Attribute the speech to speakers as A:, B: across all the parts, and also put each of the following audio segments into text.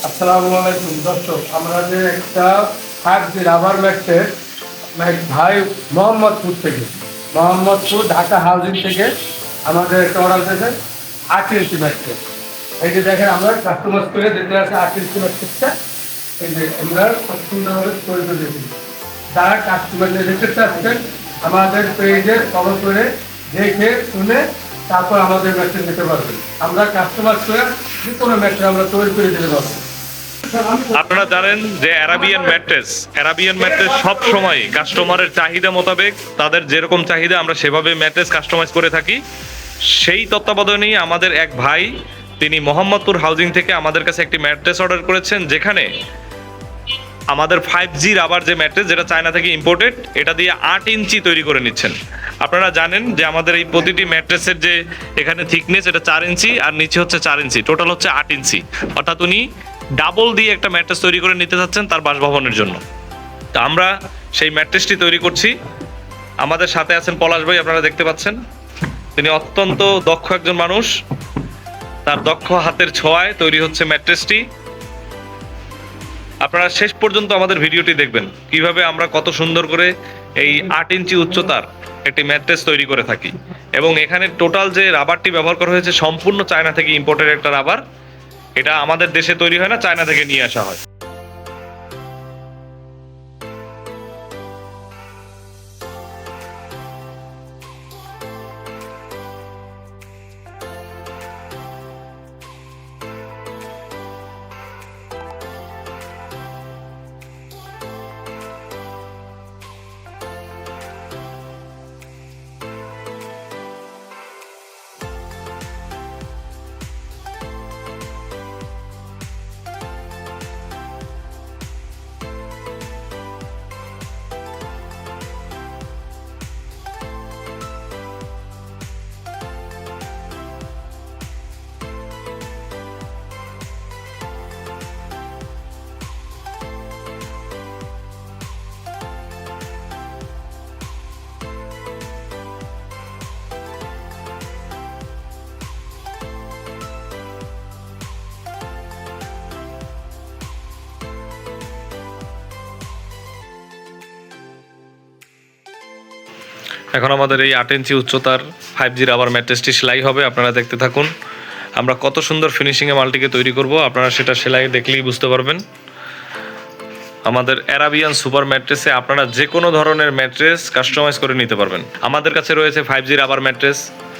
A: আসসালামু আলাইকুম দর্শক, আমরা যে একটা 5G রাবার ম্যাট্রেস ভাই মোহাম্মদপুর ঢাকা হাউজিং থেকে আমাদের একটা অর্ডার দিয়েছেন 8 ইঞ্চি ম্যাট্রেস। এই যে দেখেন আমরা কাস্টমাইজ করে দিতে আছে 8 ইঞ্চি ম্যাট্রেসটা। এই যে আমরা খুব সুন্দরভাবে তৈরি করে দিয়েছি। যারা কাস্টমাইজ দেখতে চাচ্ছেন আমাদের পেজে ফলো করে দেখে শুনে তারপর আমাদের ম্যাট্রেস নিতে পারবেন। আমরা কাস্টমাইজ করে যে কোনো ম্যাট্রেস আমরা তৈরি করে দিতে পারবো।
B: আপনারা জানেন যে অ্যারাবিয়ান ম্যাট্রেস সব সময় কাস্টমারের চাহিদা মোতাবেক তাদের যেরকম চাহিদা আমরা সেভাবে ম্যাট্রেস কাস্টমাইজ করে থাকি। সেই তত্ত্বাবধানেই আমাদের এক ভাই তিনি মোহাম্মদপুর হাউজিং থেকে আমাদের কাছে একটি ম্যাট্রেস অর্ডার করেছেন, যেখানে আমাদের 5G রাবার যে ম্যাট্রেস, যেটা চায়না থেকে ইম্পোর্টেড, এটা দিয়ে 8 ইঞ্চি তৈরি করে নিচ্ছেন। আপনারা জানেন যে আমাদের এই প্রতিটি ম্যাট্রেসের যে এখানে থিকনেস এটা 4 ইঞ্চি আর নিচে হচ্ছে 4 ইঞ্চি, টোটাল হচ্ছে 8 ইঞ্চি। অর্থাৎ উনি ডাবল দিয়ে একটা ম্যাট্রেস তৈরি করে নিতে চাচ্ছেন তার বাসভবনের জন্য। তো আমরা সেই ম্যাট্রেসটি তৈরি করছি। আমাদের সাথে আছেন পলাশ ভাই, আপনারা দেখতে পাচ্ছেন তিনি অত্যন্ত দক্ষ একজন মানুষ। তার দক্ষ হাতের ছোঁয়ায় তৈরি হচ্ছে ম্যাট্রেসটি। আপনারা শেষ পর্যন্ত আমাদের ভিডিওটি দেখবেন কিভাবে আমরা কত সুন্দর করে এই 8 ইঞ্চি উচ্চতার একটি ম্যাট্রেস তৈরি করে থাকি। এবং এখানে টোটাল যে রাবারটি ব্যবহার করা হয়েছে সম্পূর্ণ চায়না থেকে ইম্পোর্টেড একটা রাবার। এটা আমাদের দেশে তৈরি হয় না, চায়না থেকে নিয়ে আসা হয়। এখন আমাদের এই 8 ইঞ্চি উচ্চতার 5G রাবার ম্যাট্রেসটি সেলাই হবে। আপনারা দেখতে থাকুন আমরা কত সুন্দর ফিনিশিংয়ে মালটিকে তৈরি করব। আপনারা সেটা সেলাই দেখলেই বুঝতে পারবেন। আমাদের অ্যারাবিয়ান সুপার ম্যাট্রেসে আপনারা যে কোনো ধরনের ম্যাট্রেস কাস্টমাইজ করে নিতে পারবেন। আমাদের কাছে রয়েছে 5G rubber mattress,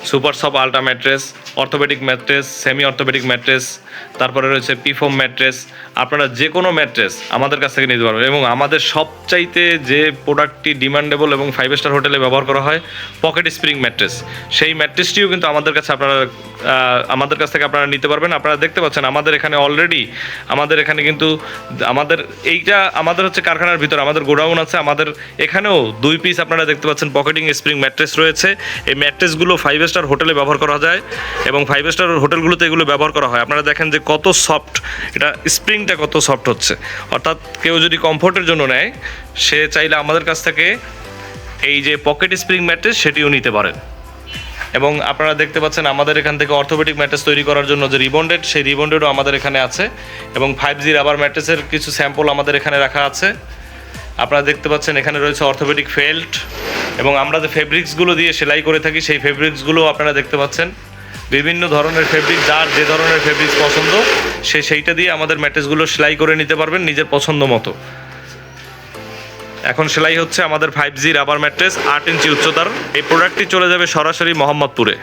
B: super soft ultra mattress, orthopaedic mattress, semi orthopaedic mattress, তারপরে রয়েছে পিফোম ম্যাট্রেস। আপনারা যে কোনো ম্যাট্রেস আমাদের কাছ থেকে নিতে পারবেন। এবং আমাদের সবচাইতে যে প্রোডাক্টটি ডিমান্ডেবল এবং 5 স্টার হোটেলে ব্যবহার করা হয় পকেট স্প্রিং ম্যাট্রেস, সেই ম্যাট্রেসটিও কিন্তু আমাদের কাছে আমাদের কাছ থেকে আপনারা নিতে পারবেন। আপনারা দেখতে পাচ্ছেন আমাদের এখানে অলরেডি আমাদের এখানে কিন্তু আমাদের হচ্ছে কারখানার ভিতর আমাদের গোডাউন আছে। আমাদের এখানেও 2 পিস আপনারা দেখতে পাচ্ছেন পকেটিং স্প্রিং ম্যাট্রেস রয়েছে। এই ম্যাট্রেসগুলো 5 স্টার হোটেলে ব্যবহার করা যায় এবং 5 স্টার হোটেলগুলোতে এগুলো ব্যবহার করা হয়। আপনারা দেখেন যে কত সফট, এটা স্প্রিংটা কত সফট হচ্ছে। অর্থাৎ কেউ যদি কমফোর্টের জন্য নেয়, সে চাইলে আমাদের কাছ থেকে এই যে পকেট স্প্রিং ম্যাট্রেস সেটিও নিতে পারেন। এবং আপনারা দেখতে পাচ্ছেন আমাদের এখান থেকে অর্থোপেডিক ম্যাট্রেস তৈরি করার জন্য যে রিবন্ডেড, সেই রিবন্ডেডও আমাদের এখানে আছে। এবং 5G রাবার ম্যাট্রেসের কিছু স্যাম্পল আমাদের এখানে রাখা আছে। আপনারা দেখতে পাচ্ছেন এখানে রয়েছে অর্থোপেডিক ফেল্ট। এবং আমরা যে ফেব্রিক্সগুলো দিয়ে সেলাই করে থাকি সেই ফেব্রিক্সগুলো আপনারা দেখতে পাচ্ছেন। বিভিন্ন ধরনের ফেব্রিক, যার যে ধরনের ফেব্রিক্স পছন্দ সেইটা দিয়ে আমাদের ম্যাট্রেসগুলো সেলাই করে নিতে পারবেন নিজের পছন্দ মতো। এখন সেলাই হচ্ছে আমাদের 5G রাবার ম্যাট্রেস 8 ইঞ্চি উচ্চতার। এই প্রোডাক্টটি চলে যাবে সরাসরি মোহাম্মদপুরে।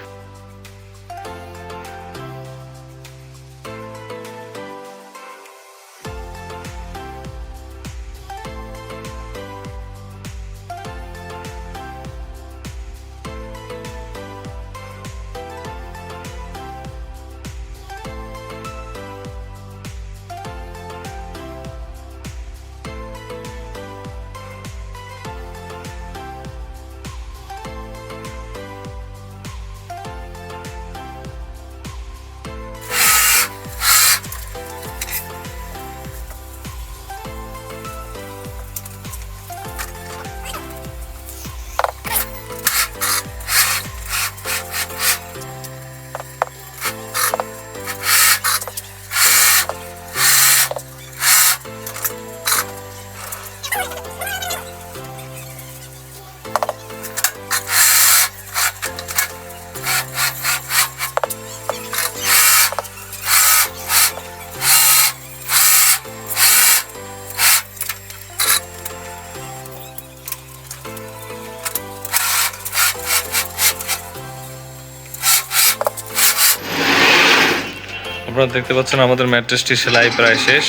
B: আপনারা দেখতে পাচ্ছেন আমাদের ম্যাট্রেসটি সেলাই প্রায় শেষ,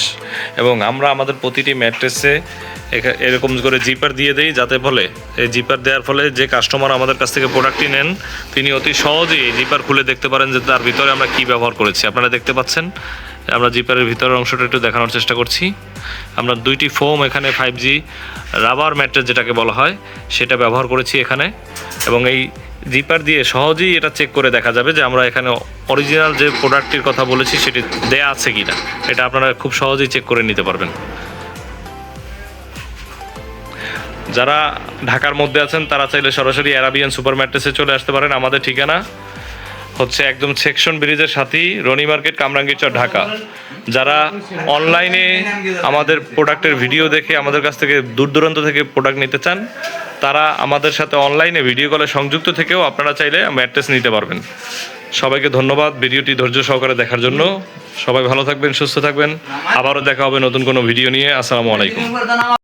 B: এবং আমরা আমাদের প্রতিটি ম্যাট্রেসে এরকম করে জিপার দিয়ে দিই, যাতে ফলে এই জিপার দেওয়ার ফলে যে কাস্টমার আমাদের কাছ থেকে প্রোডাক্টটি নেন তিনি অতি সহজেই এই জিপার খুলে দেখতে পারেন যে তার ভিতরে আমরা কি ব্যবহার করেছি। আপনারা দেখতে পাচ্ছেন আমরা জিপারের ভিতরের অংশটা একটু দেখানোর চেষ্টা করছি। আমরা 2টি ফোম এখানে 5G রাবার ম্যাট্রেস যেটাকে বলা হয় সেটা ব্যবহার করেছি এখানে, এবং এই জিপার দিয়ে সহজেই এটা চেক করে দেখা যাবে যে আমরা এখানে অরিজিনাল যে প্রোডাক্টটির কথা বলেছি সেটি দেয়া আছে কি না। এটা আপনারা খুব সহজেই চেক করে নিতে পারবেন। যারা ঢাকার মধ্যে আছেন তারা চাইলে সরাসরি অ্যারাবিয়ান সুপার ম্যাট্রেসে চলে আসতে পারেন। আমাদের ঠিকানা হচ্ছে একদম সেকশন ব্রিজের সাথেই, রনি মার্কেট, কামরাঙ্গীরচর, ঢাকা। যারা অনলাইনে আমাদের প্রোডাক্টের ভিডিও দেখে আমাদের কাছ থেকে দূর দূরান্ত থেকে প্রোডাক্ট নিতে চান, তারা আমাদের সাথে অনলাইনে ভিডিও কলে সংযুক্ত থেকেও আপনারা চাইলে ম্যাট্রেস নিতে পারবেন। সবাইকে ধন্যবাদ ভিডিওটি ধৈর্য সহকারে দেখার জন্য। সবাই ভালো থাকবেন, সুস্থ থাকবেন। আবারও দেখা হবে নতুন কোনো ভিডিও নিয়ে। আসসালামু আলাইকুম।